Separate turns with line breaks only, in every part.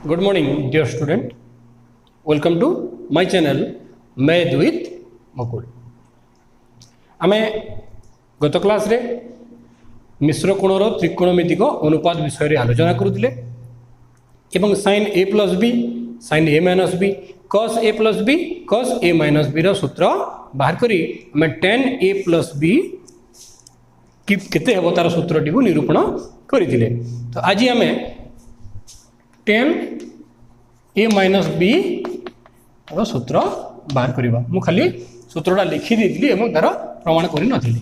Good morning dear student, welcome to my channel math with Makul. आमे गत class रे मिश्र कोणर त्रिकोणमितिक अनुपात विषय रे आलोचना करुथिले एवं sin a plus B sin a minus B cos a plus B cos a minus B रो सूत्र बाहर करी आमे tan a प्लस बी कि केते हेबो तार सूत्रटी को निरूपण करिथिले। तो आज आमे tan a माइनस बी रो सूत्र बाहर करवा। मु खाली सूत्रटा लिखि देथिली एवं तार प्रमाण करि नथिली।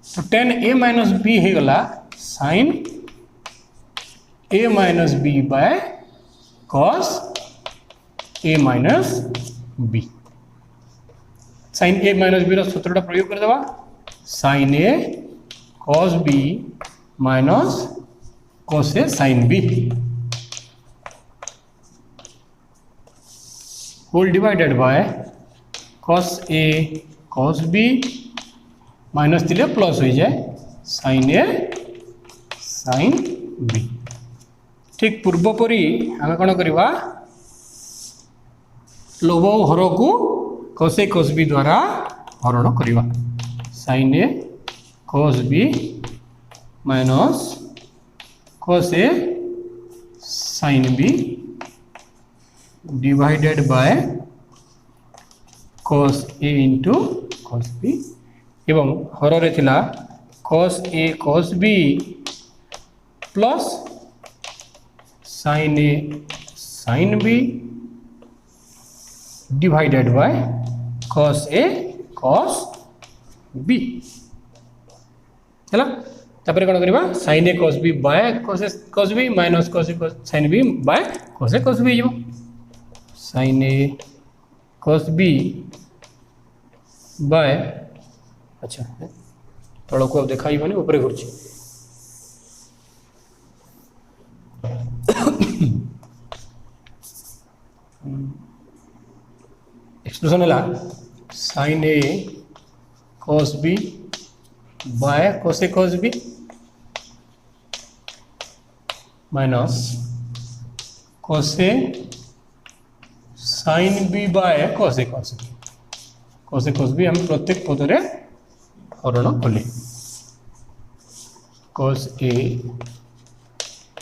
तो tan a माइनस बी हे गला sin a minus B by cos a minus B. sin a minus B रो सूत्रटा प्रयोग कर देबा sin a cos b minus cos a sin b whole divided by cos a cos b minus दिले plus हो जाए sin a sin b। ठीक पूर्वपरी आम कौन करवा लव हर को cos a cos b द्वारा हरण करवा sin a cos b minus cos a sin b divided by cos a into cos b एवं हर रे थिला cos a cos b plus sin a sin b divided by cos a cos b हैला। तापर कोन करबा sin a cos b by cos b minus cos a sin b by cos a cos b जो sin a cos b by अच्छा तल को देखा ऊपर कर एक्सप्रेशन है sin a cos b by cos a cos b minus cos a sin b by cos a cos b। cos a cos b हम प्रत्येक पद रे हरण कले cos a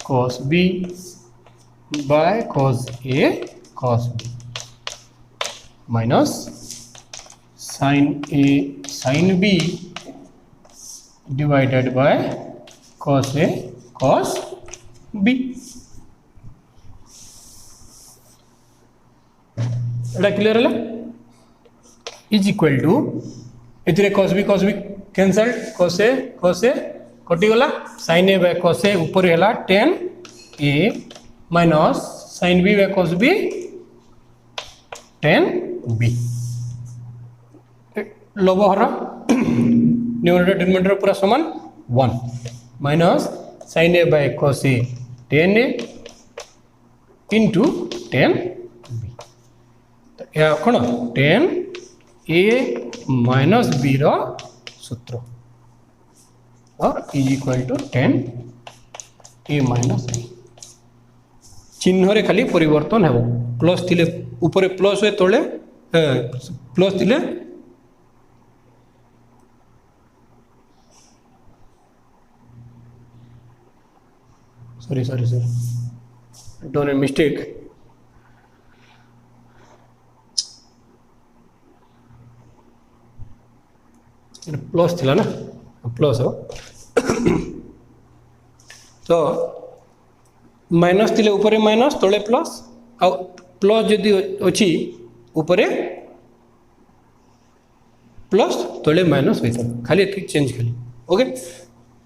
cos b by cos a cos b minus sin a sin b divided by cos a cos b। एटा clear है is equal to एथिरे cos b cancel cos a कटि गला sin a by cos a ऊपर हैला tan a minus sin b by cos b tan b लवहर numerator denominator पूरा समान 1 minus sin a by cos a tan a into tan या कौन tan a minus b रो सूत्र और is equal to tan a minus b। चिन्ह रे खाली परिवर्तन हेबो प्लस थिले ऊपर प्लस हुए तले प्लस थिले sorry don't a mistake plus थिला ना प्लस हो तो माइनस थिले ऊपर माइनस तले प्लस आ प्लस जदि अछि ऊपर प्लस तले माइनस होइता खाली एति चेंज खाली ओके।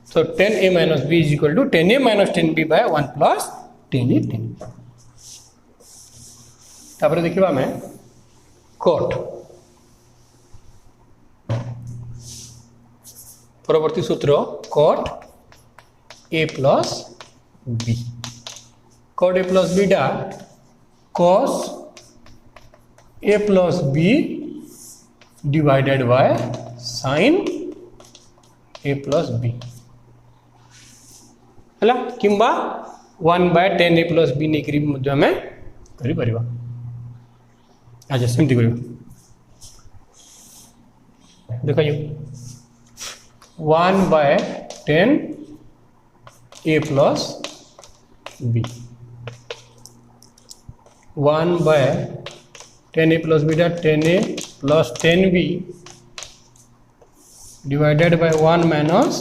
तो tan a minus b is equal to tan a minus tan b by 1 plus tan a tan b। तापर देखिबा मैं cot परवर्ती सूत्र cot a plus b cot a plus b डा cos a plus b divided bye sin a plus b हैला किंबा 1/10 a plus B नहीं करी भी आम कर। अच्छा सेमती कर देख 1/10 a plus b 1/10 a plus b 10 a plus 10 b divided by 1 minus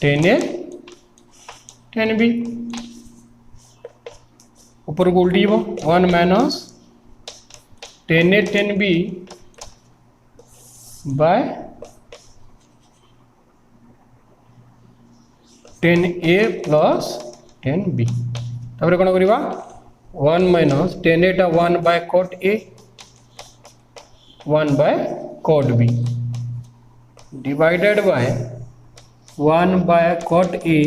10 a 10 b ऊपर को उल्टी 1 minus 10 a 10 b by 10 a plus 10 b तापर कौन करवा 1 minus 10 a 1 by cot a 1 by cot b divided by 1 by cot a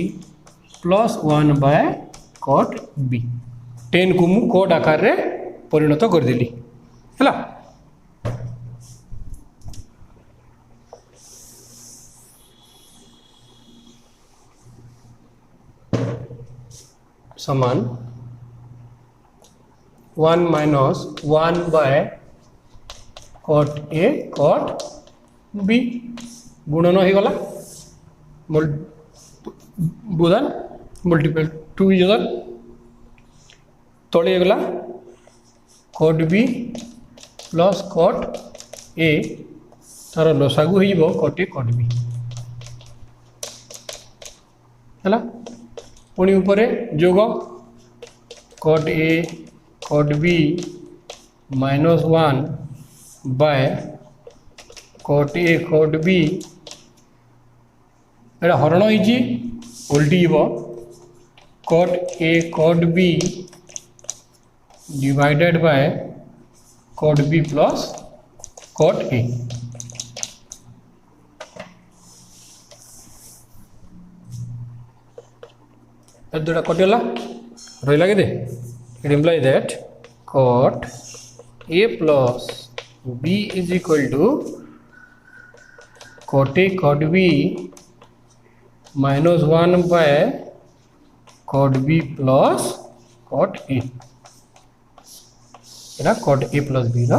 plus 1 by cot b 10 को मु cot आकार रे परिणत कर देली हला समान 1 minus 1 by cot a cot b गुणन हो गला बुधन मल्टीपल 2 इजर तले गला cot b plus cot a तार लसागु हो कॉट a कॉट b है पुणी उपरे जोग cot a cot b minus 1 by cot a cot b एटा हरण होइछि उल्टी हो cot a cot b divided by cot b plus cot a दुटा कटिगला रहा कि it imply that cot a plus b is equal to cot a cot b minus 1 by cot b plus cot a एटा cot a plus b रा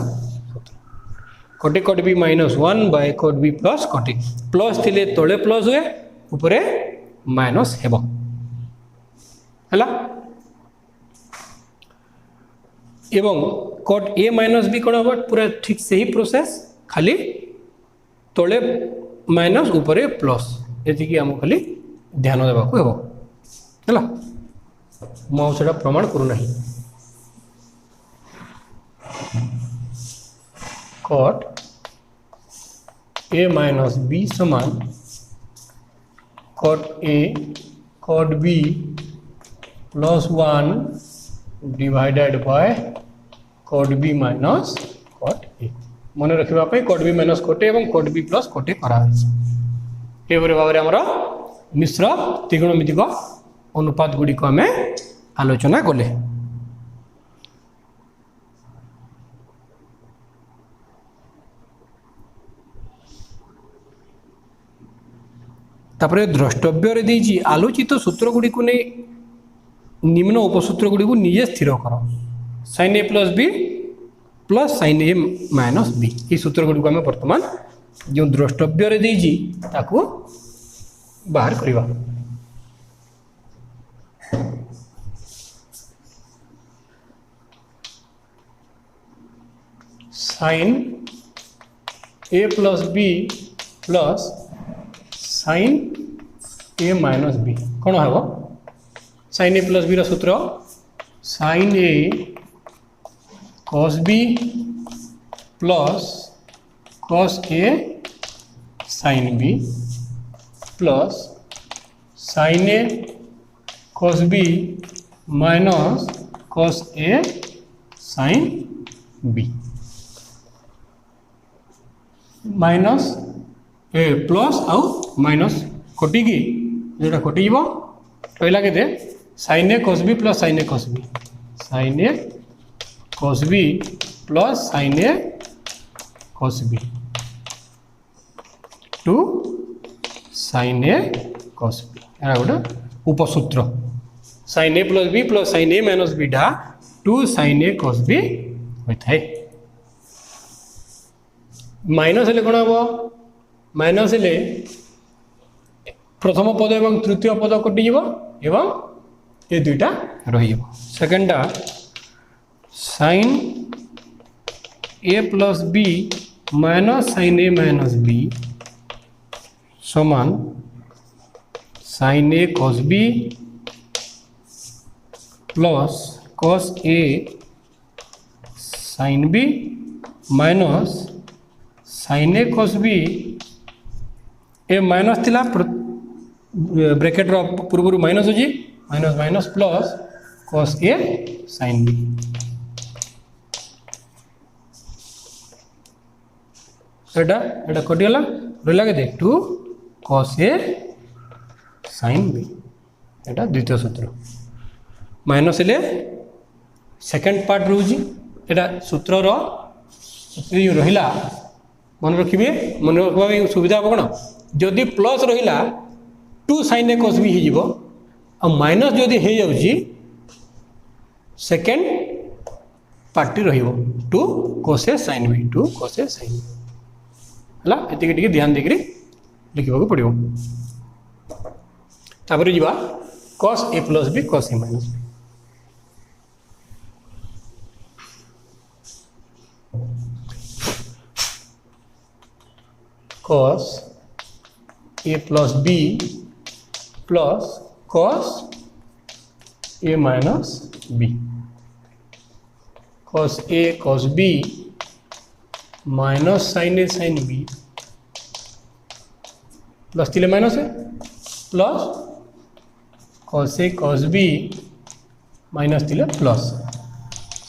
cot a cot b minus 1 by cot b plus cot a plus थिले तळे plus हुए ऊपरे minus हेबो हला एवं cot a minus b कौन हम पूरा ठीक से ही प्रोसेस खाली तले माइनस ऊपरे प्लस ये आम खाली ध्यान देवा को है मुझे प्रमाण करूना कॉट a माइनस b समान cot a cot b plus 1 divided by cot b minus cot a मन रखा cot b minus cot a और cot b plus cot a करा भाव में आमर मिश्र त्रिकोणमितिक अनुपात गुड़िक आम आलोचना कले तापर द्रष्टव्य देजी आलोचित सूत्र गुड़ी को नहीं निम्न उपसूत्र गुड़ी को निजे स्थिर कर sin a plus B plus sin a minus b ये सूत्र गुड़ी को आम बर्तमान जो द्रष्टव्य देजी ताकू बाहर करवा sin a plus B plus sin a minus b कौन हम sin a प्लस बी सूत्र sin a cos b plus cos a sin b plus sin a cos b minus cos a sin b minus a plus आउ minus कटिकी जोटा कटि रहा के sin a cos b plus sin a cos b sin a cos b plus sin a cos b two sin a cos b गोटे उपसूत्र sin a plus B plus sin a minus b ढा 2 sin a cos b होता है। Minus हेले कौन हम minus हेले प्रथम पद एवं तृतीय पद कटिज एवं ये दुईटा रही सेकेंडा sin a plus b minus sin a minus b समान sin a cos b plus cos a sin b minus sin a cos b a minus थिला ब्रैकेट रो पूर्व माइनस हो minus minus plus cos a sin b एटा एटा कटि गला रहला के 2 cos a sin b एटा द्वितीय सूत्र माइनस ले सेकंड पार्ट रोजी एटा सूत्र रो सूत्र रहिला मन रखिबे मन रखबा सुविधा हम कौन जदि प्लस रहिला 2 sin a cos b हो आ माइनस जदि हो जाउची सेकंड पार्टी रहिबो 2 cos a sin b 2 cos a sin b हला एतिके टिके ध्यान देकरी लिखिबा को पड़िबो तापर जिबा cos a plus b cos a minus b cos a plus b plus cos a minus b cos a cos b minus sin a sin b plus तिले minus है plus cos a cos b minus तिले plus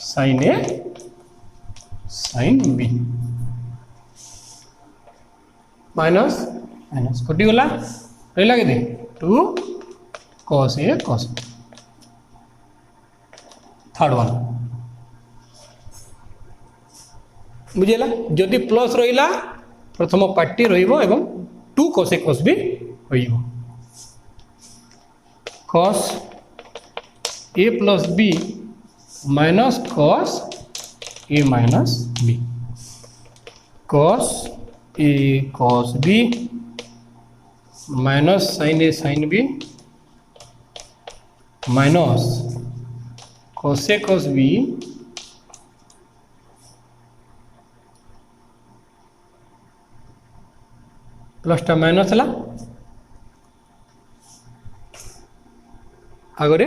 sin a sin b minus minus कटि गला रहिला के 2 cos a cos b third one बुझेला जदि plus रहिला प्रथम पार्टी रहिबो एवं 2 cos a cos b होइबो cos a plus b minus cos a minus b cos a cos b minus sin a sin b minus cos a cos b plus टा minus है आगे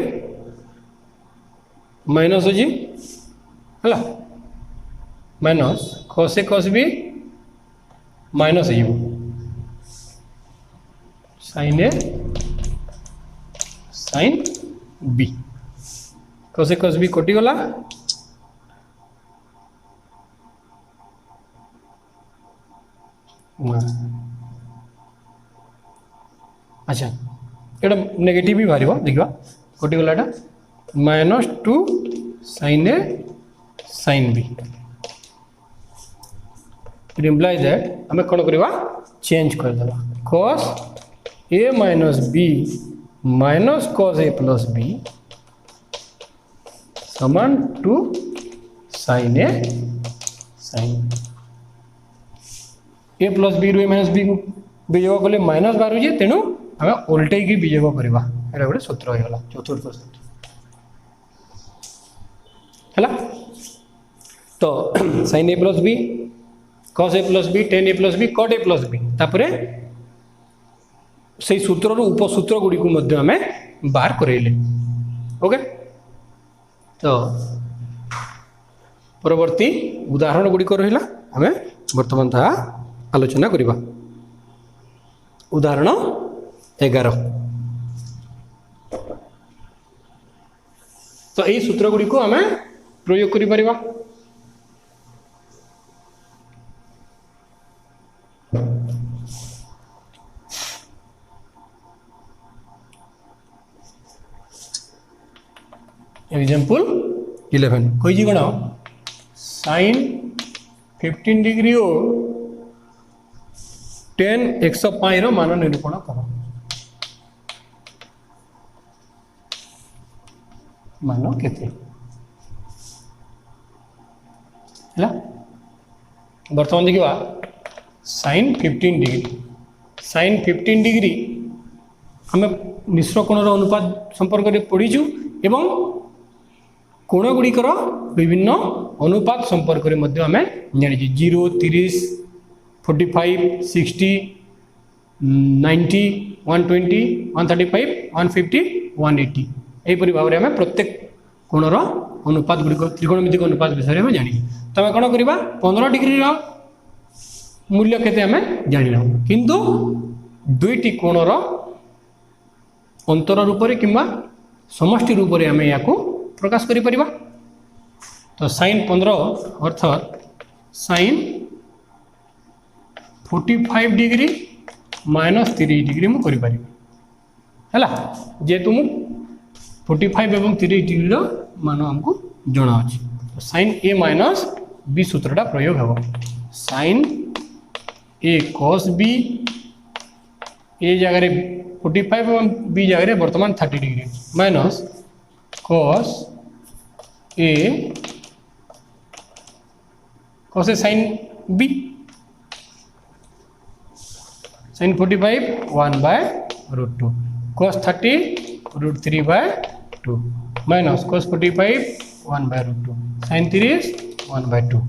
minus हो minus cos a cos b minus हो sin a sin b cos a cos b कटि गला अच्छा एटा negative भी बाहर देखा कटि गला minus 2 sin a sin b it implies that आम कौन करवा चेंज करदे cos a minus b minus cos a plus b समान 2 sin a sin a plus b रू माइनस b बीजोग कले माइनस बाहर तेणु आम उल्टे की बीजोग करवा एटा गोटे सूत्र हो गला चतुर्थ सूत्र है तो sin a plus b cos a plus b tan a plus b cot a plus b तापरे से सूत्र उपसूत्र गुड़ी को मध्य आम बाहर करेले ओके तो परवर्ती उदाहरण गुड़िक रहा आम बर्तमान ता आलोचना करवा उदाहरण 11 तो यही सूत्र गुड़ी को आम प्रयोग करि परिबा एग्जांपल 11 कोई जी गण sin 15 डिग्री ओ tan x मान निरूपण कर मान केते है बर्तमान देखा sin 15 डिग्री sin 15 डिग्री आम मिश्र कोणर अनुपात संपर्क में पढ़ीचु एवं कोण गुड़िकर विभिन्न अनुपात संपर्क में आम जानी 0 30 45 60 90 120 135 150 180 यहीपरि भाव में आम प्रत्येक कोणर अनुपात गुड़िक त्रिकोणमितिक अनुपात विषय में जानी तो आम कौन करवा 15 डिग्री मूल्य केते आम जाना किंतु दुईटी कोणर अंतर रूप से किंवा समष्टि रूप से आम या प्रकाश करि परिबा तो sin 15 अर्थात sin 45 डिग्री माइनस 30 डिग्री मु करि परिबा हैला जेतु मु 45 एवं 30 डिग्री मान हमको जना अछि तो sin a माइनस b सूत्रटा प्रयोग हेबो sin a cos b ए जगह 45 एवं b जगह वर्तमान 30 degree minus cos a cos a sin b sin 45 1 by root 2 cos 30 root 3 by 2 minus cos 45 1 by root 2 sin 30 1 by 2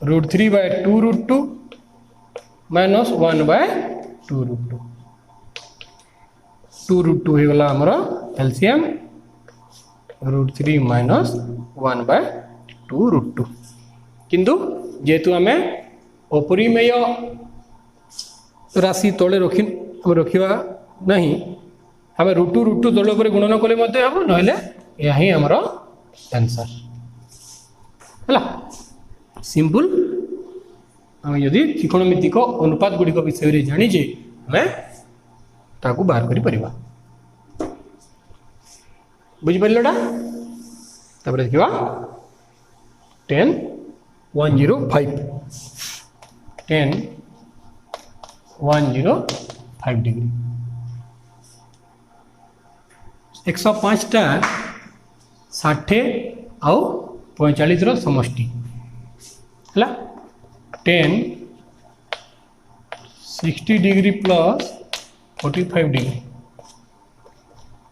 root 3 by 2 root 2 minus 1 by 2 root 2 2 root 2 होगा आमर LCM root 3 minus 1 by 2 root 2 किंतु जेहेतु आम अपरिमेय राशि तले रखा नहीं आम √2 √2 तल पर गुणन कले हम ना यही आमर आंसर है सिंपल आम यदि त्रिकोणमितिक अनुपात गुड़िक विषय में जानीजे आम ताकू बाहर करि परिबा बुझी पारिलटा तापर देखिबा 10 105 10 105 डिग्री 105 टा 60 आउ 45 रो समष्टि हला 10 60 degree plus 45 degree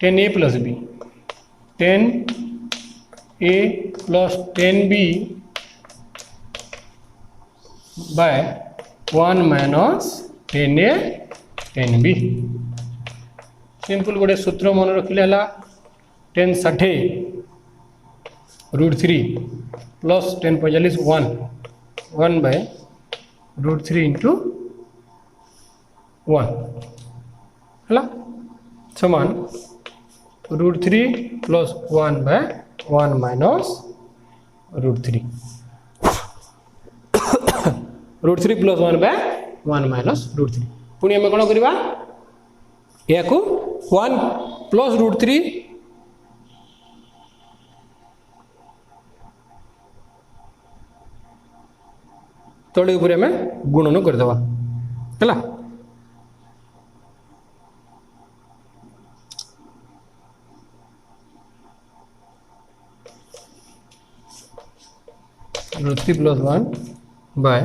10a plus b 10a plus 10b by 1 minus 10a 10b simple गोटे सूत्र मन रखिले हला 10 60 √3 प्लस 10 45 1 बाय √3 इंटू 1 है समान √3 plus 1 by 1 minus √3 √3 plus 1 by 1 minus √3 पुणी आम कौन करवा या 1 प्लस √3 तले ऊपर आम गुणन करदेवा है √3 plus 1 by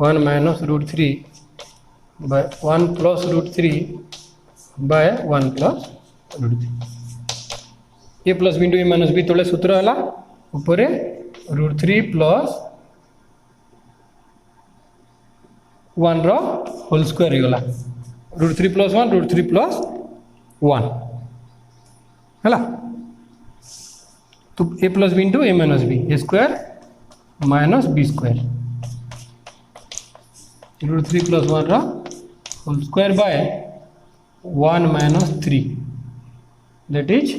1 minus √3 by 1 plus √3 by 1 plus √3 a plus B into A minus b तले सूत्र है ऊपर √3 प्लस 1 रो होल स्क्वायर होगा √3 प्लस 1 √3 प्लस 1 है तो A plus B into A minus B A square minus B square √3 plus 1 रो whole square by 1 minus 3 that is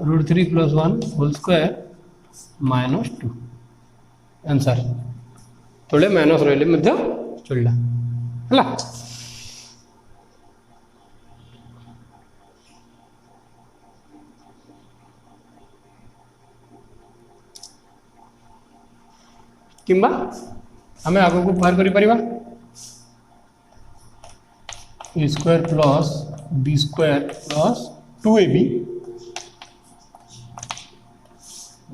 √3 plus 1 whole square minus 2 answer थोड़े माइनस रही चलला है किंबा आम आग को बाहर करि परिबा A square plus B square plus 2ab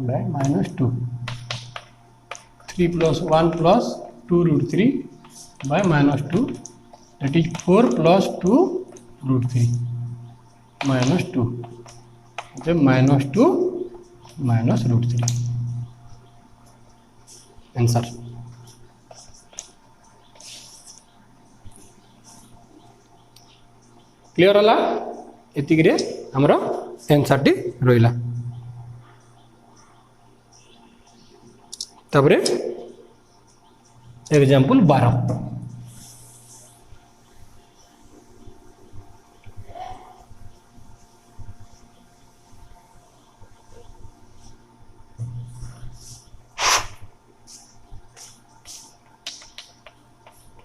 by minus 2, 3 plus 1 plus 2 root 3 by minus 2, that is 4 plus 2 root 3 minus 2, okay, minus 2 minus root 3 answer. Clear होला एतिक रे हमरो आंसर टी रोइला। तबरे एग्जांपल 12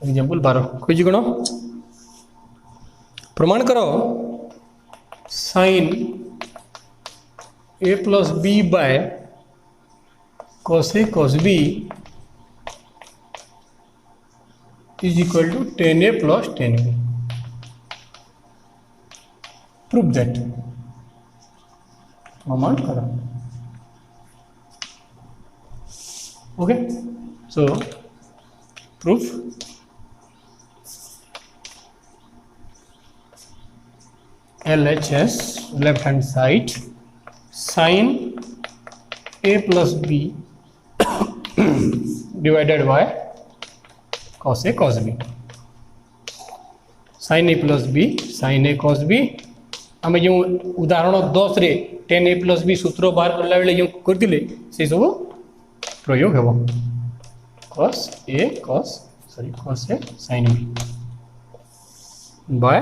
एग्जांपल 12 खोजी गण प्रमाण करो sin a plus b by cos a cos b is equal to 10a plus 10b. Prove that. प्रमाण करो। Okay, so proof. LHS left hand side sin a plus b divided by cos a cos b, sin a plus b sin a cos b आम जो उदाहरण 10 रे 10a plus b सूत्र बाहर करला बेले जो करथिले से सब प्रयोग हेबो cos a sin b by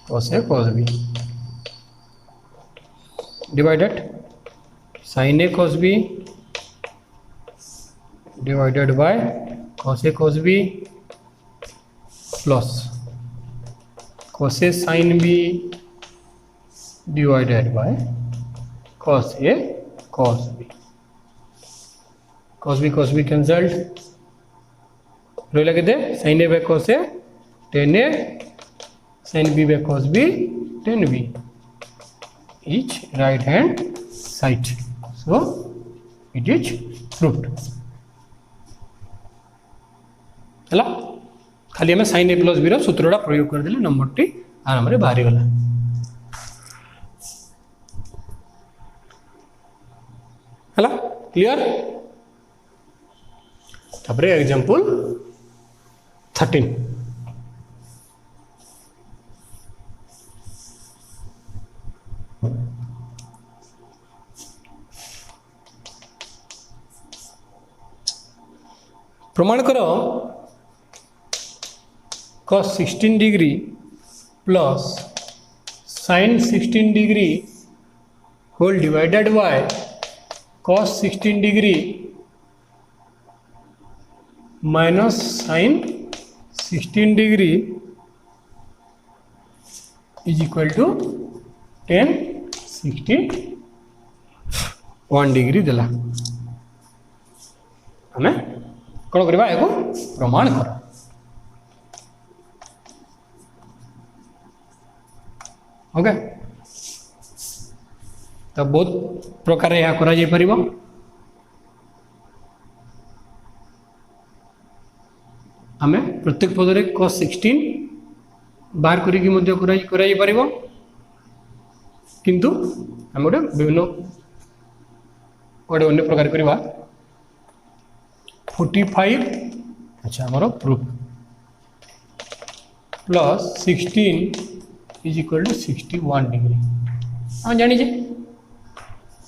cos a cos b divided sin a cos b divided by cos a cos b plus cos a sin b divided by cos a cos b. cos b cancelled रोइला के दे sin a by cos a 10a sin b by cos b 10b each right hand side, so it is proved हला। खाली हमें sin a plus b रो सूत्रटा प्रयोग कर देले number T आराम रे बाहरी गला। हला क्लियर। तापरे एग्जांपल 13 प्रमाण करो cos 16 degree plus sin 16 degree whole divided by cos 16 degree minus sin 16 degree is equal to 10 61 degree देला। हमें कौन करवा एगो प्रमाण कर। ओके, तो बहुत प्रकार यह करा जाय परिबो। हमें प्रत्येक पद रे cos 16 बाहर करिकि मध्य करा जाय परिबो, किंतु हम गोटे विभिन्न गोटे अन्य प्रकार करवा 45 अच्छा हमारा proof plus 16 is equal to 61 degree हम जानी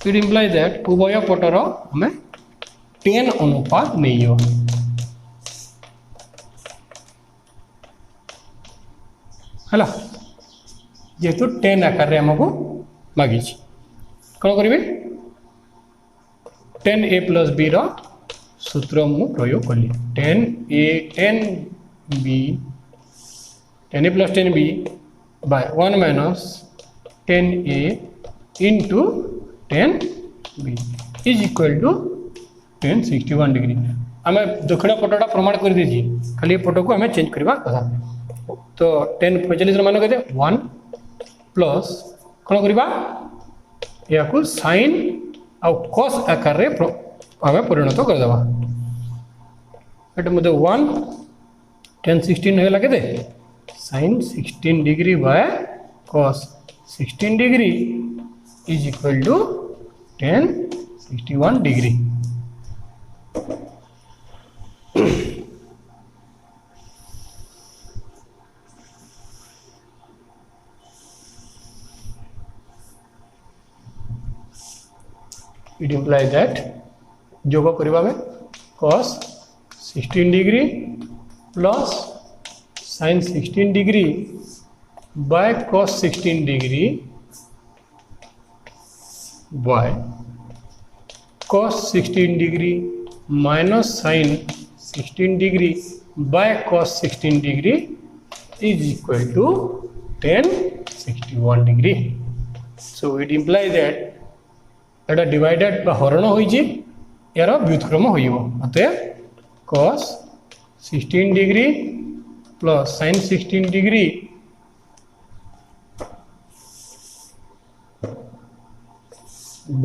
इट इम्प्लाइ दैट उभय पटर हमें 10 अनुपात नहीं हो है जेहेतु 10 आकार आमको मागी कौन करेंगे 10a प्लस b रो सूत्र मु प्रयोग कली 10a plus 10b by 1 minus 10a into 10b is equal to 1061 degree. आम दक्षिण पटटा प्रमाण कर दीजिए, खाली पट को हमें चेंज करवा कथा। तो 10 45 मान कहते 1 प्लस कौन करवा या साइन आउ कॉस आकार रे आम परिणत करदेवा ये मत 1 tan 16 होगा के sin 16 degree by cos 16 degree is equal to tan 61 degree. It implies that जोग करवा में cos 16 degree plus sin 16 degree by cos 16 degree by cos 16 degree minus sin 16 degree by cos 16 degree is equal to tan 61 degree. So it implies that एटा divided हरण हो यार व्युत्क्रम होते cos 16 degree plus sin 16 degree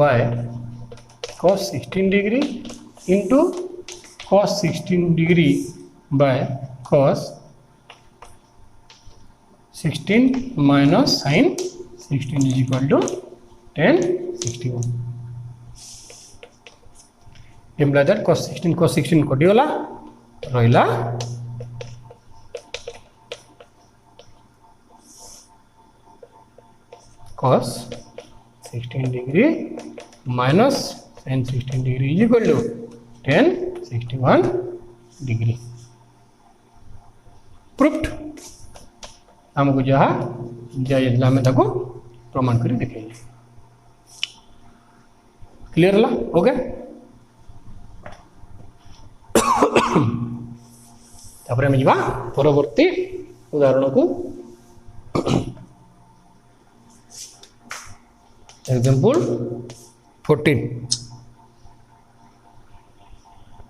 by cos 16 degree into cos 16 degree by cos 16 minus sin 16 is equal to tan 61। Imply that cos 16 कटिगला रहा cos 16 degree minus sin 16 degree is equal to tan 61 degree. Proofed आमको जहाँ जाइला आम ताको प्रमाण कर देखें। क्लियर है? ओके तापर हम जा परवर्ती उदाहरण को एग्जांपल 14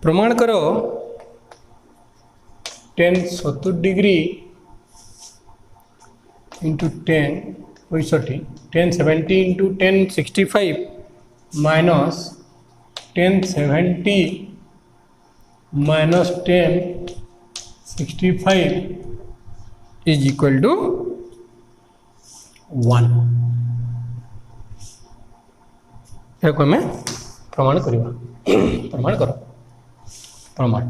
प्रमाण करो tan 70 degree into tan 70 into tan 65 minus tan 70 minus tan 65 is equal to 1 को हमें प्रमाण करवा प्रमाण करो प्रमाण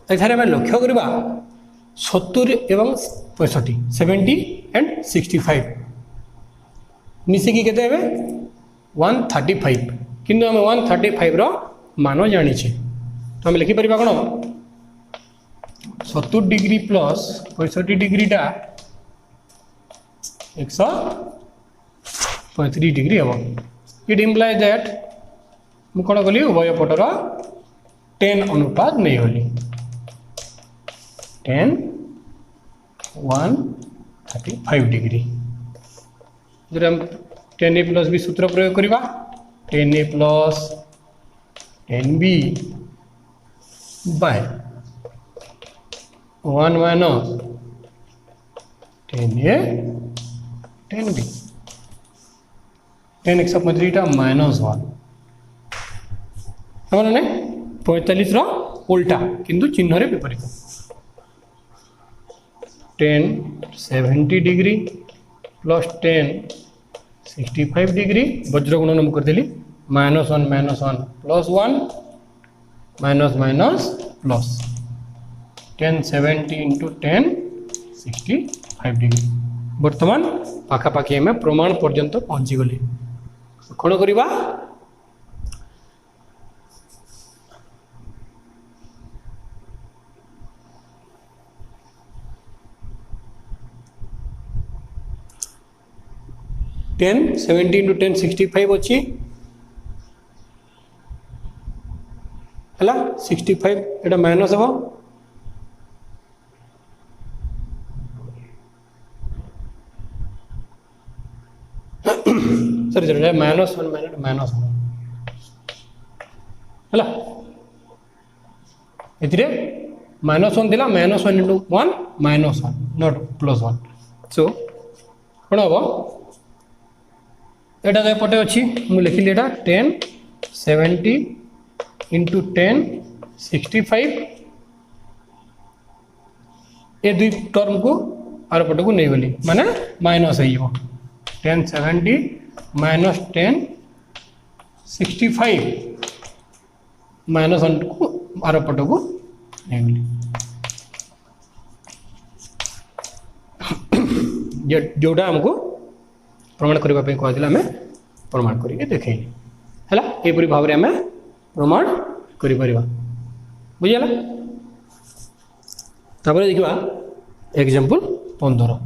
एठारे हमें लक्ष्य करवा 70 एवं 65 70 एंड 65 मिसिकी केते हेबे 135 किंतु आम 135 रो मान जानी तो आम लिखिपर कौन 70 डिग्री प्लस 65 डिग्रीटा 135 डिग्री हम इट इम्प्लाई दैट मुझे कौन कली उभय पटर 10 अनुपात नहीं गली 10 135 डिग्री जो हम 10a प्लस बी सूत्र प्रयोग करवा 10a plus 10b by 1 minus 10a 10b 10 135 minus 1 मैंने 45 रो उल्टा किंतु चिन्ह रे विपरीत 10 70 डिग्री प्लस 10 65 डिग्री वज्र गुणन करदेली -1 plus 1 minus minus plus 10 70 into 10 65 degree बर्तमान पाखापाखि आम प्रमाण पर्यंत पहुँची गली कौन करवा 10 70 into 10 65 अच्छी है 65 एटा माइनस हम sorry sorry minus one minus है -1 थिला -1 इंटू 1 -1 नॉट +1 सो कौन हम एटा तो पटे अच्छी मुझे लिखिली एटा 10 70 इंटू 10 65 ए दुई टर्म को आर पट को नहीं गली माने माइनस हो 10 70 माइनस 10 65 -1 को आर पट को नहीं गली जोटा हमको प्रमाण करने कहला आम प्रमाण करके देखली है यहपरी भाव में आम प्रमाण कर बुझीगला तापर देखा एग्जांपल 15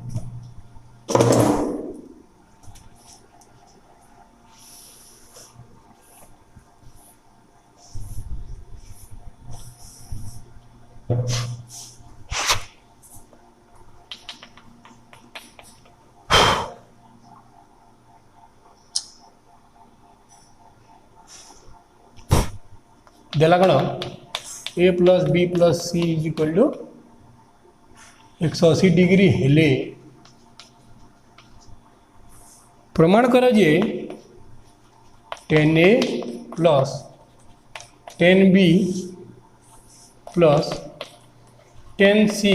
देला कौन A plus B plus C is equal to 180 degree हेले प्रमाण कर जे 10a plus 10b plus 10c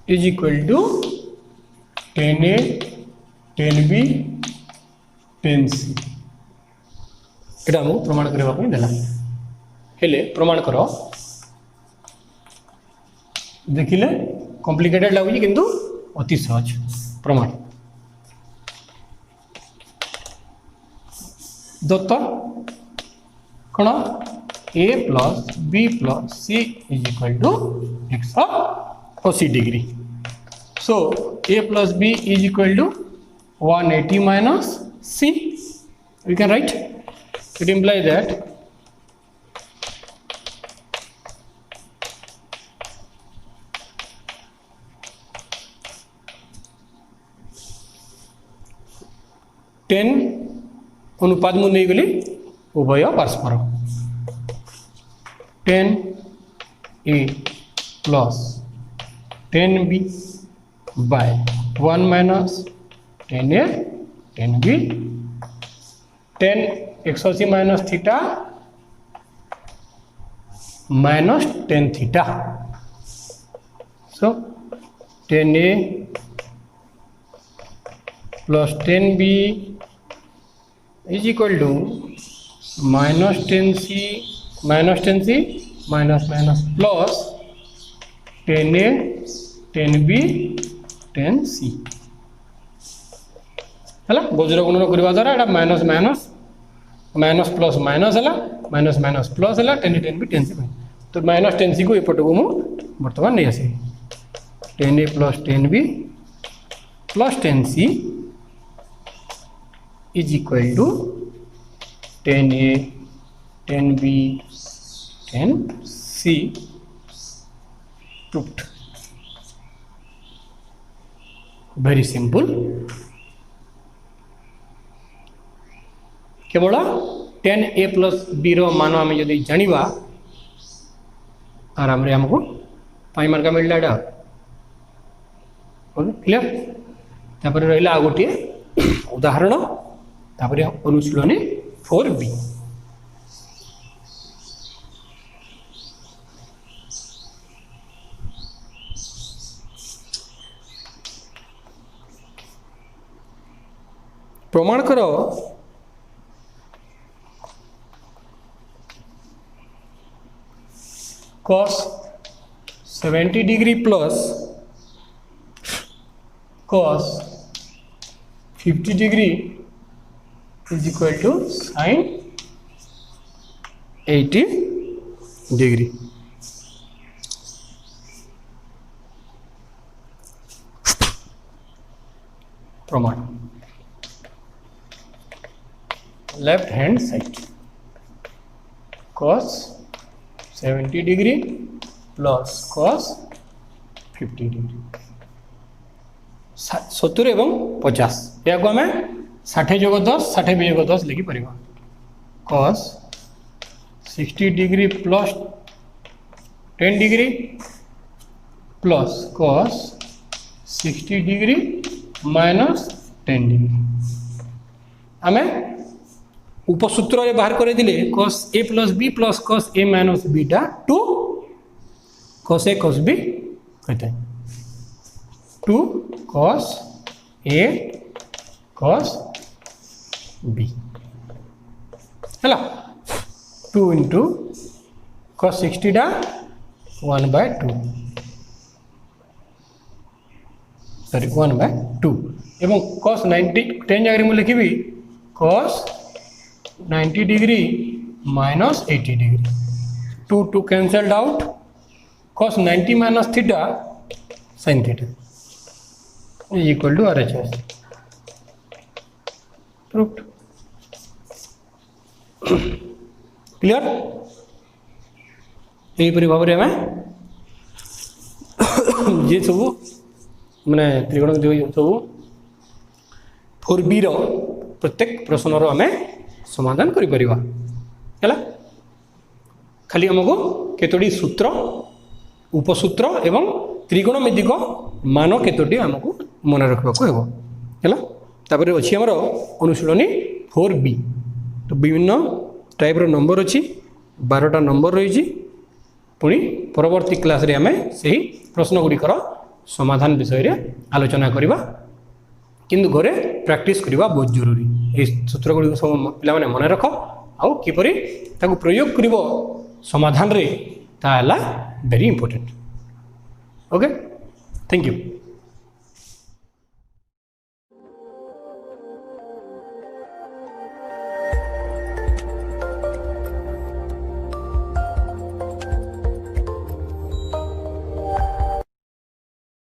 is equal to 10a 10b 10c एटा हमको प्रमाण करने देला हेले प्रमाण कर देखिले कॉम्प्लिकेटेड लगुच किंतु अति सहज प्रमाण दत्त कौन A plus B plus C is equal to 180 degree so A plus B is equal to 180 minus C we can write it imply that tan अनुपात मु नहीं गली उभय परस्पर 10a plus 10b by 1 minus 10a 10b 10 180 minus theta minus 10 theta so 10a plus 10b is equal to minus 10c minus 10c minus minus plus 10a 10b 10c है गोजर गुणन करने द्वारा एटा minus minus minus plus minus है minus minus plus है 10 10 b 10c तो minus 10c को एपट को मुझे बर्तमान नहीं आसे 10a plus 10b plus 10c is equal to 10a 10b 10c proved very simple केवल 10a प्लस b रो मान आम जदि जानिबा आराम रे हमको 5 मार्क मिलला एटा ओके क्लियर तापर रहला आ गोटे उदाहरण तापर अनुशीलनी 4b प्रमाण करो cos 70 degree plus cos 50 degree is equal to sin 80 degree प्रमाण left hand side cos 70 degree plus cos 50 degree 70 एवं 50 या को हमें 60 जोग 10 60 वियोग 10 लिखिपर cos 60 degree plus 10 degree plus cos 60 degree minus 10 degree आम उपसूत्र बाहर कर cos a plus b plus cos a minus b टा 2 cos a cos b कहते हैं 2 cos a cos b है 2 इंटू cos 60 टा 1/2 सॉरी 1/2 एवं cos 90 10 जगह मुझे लिखी cos 90 degree minus 80 degree 2 cancelled out cos 90 minus theta sin theta equal to RHS proved clear यहीपरि भाव में ये सब माने त्रिकोण सब 4B प्रत्येक प्रश्नर आम समाधान करा खाली आमको केतोटी सूत्र उपसूत्र एवं त्रिकोणमितिक मान केतोटी आमको मन रखा है तापर अच्छी आमर अनुशीलनी 4B तो विभिन्न टाइप नंबर अच्छी 12टा नंबर रही पुणी परवर्ती क्लास रे आम से प्रश्न गुड़िकर समाधान विषय आलोचना करवा किंतु घरे प्रैक्टिस करवा बहुत जरूरी ये सूत्र गुड़ी सब पे मन रख आउ किपरि ताकु प्रयोग करिवो समाधान रे ताला very important okay thank you.